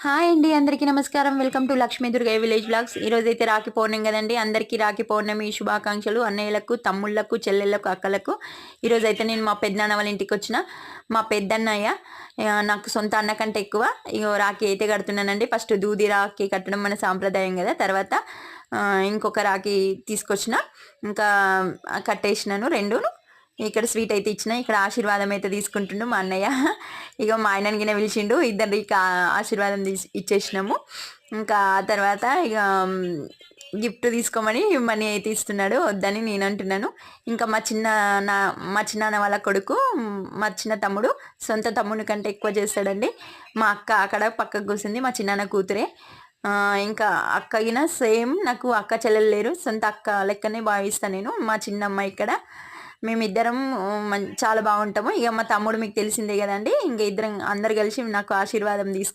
Hi అండి, అందరికీ నమస్కారం. Welcome to Lakshmi Durgayya village blogs. ఈరోజైతే రాఖీ పౌర్ణమి కదండి. అందరికీ రాఖీ పౌర్ణమి శుభాకాంక్షలు. అన్నయ్యలకు, తమ్ముళ్లకు, చెల్లెళ్లకు, అక్కలకు. ఈరోజైతే నేను మా పెద్దనాన్న వాళ్ళ ఇంటికి వచ్చిన. మా పెద్దన్నయ్య నాకు సొంత అన్న కంటే ఎక్కువ. ఇగో రాఖీ అయితే కడుతున్నానండి. ఫస్ట్ దూది రాఖీ కట్టడం మన సాంప్రదాయం కదా. తర్వాత ఇంకొక రాఖీ తీసుకొచ్చిన, ఇంకా కట్టేసినాను రెండును. ఇక్కడ స్వీట్ అయితే ఇచ్చిన. ఇక్కడ ఆశీర్వాదం అయితే తీసుకుంటుండు మా అన్నయ్య. ఇక మా ఆయనని గిన పిలిచిండు. ఇద్దరికి ఆశీర్వాదం ఇచ్చేసినాము. ఇంకా ఆ తర్వాత ఇక గిఫ్ట్ తీసుకోమని మనీ అయితే ఇస్తున్నాడు. వద్దని నేను అంటున్నాను. ఇంకా మా చిన్నాన్న వాళ్ళ కొడుకు, మా చిన్న తమ్ముడు సొంత తమ్ముని కంటే ఎక్కువ చేస్తాడండి. మా అక్క అక్కడ పక్కకు కూర్చుంది, మా చిన్నాన్న కూతురే. ఇంకా అక్క గిన సేమ్, నాకు అక్క చెల్లెలు లేరు, సొంత అక్క లెక్కనే భావిస్తాను నేను. మా చిన్నమ్మ ఇక్కడ మేమిద్దరం చాలా బాగుంటాము. ఇక మా తమ్ముడు మీకు తెలిసిందే కదండి. ఇంకా ఇద్దరం అందరు కలిసి నాకు ఆశీర్వాదం తీసుకుంటాం.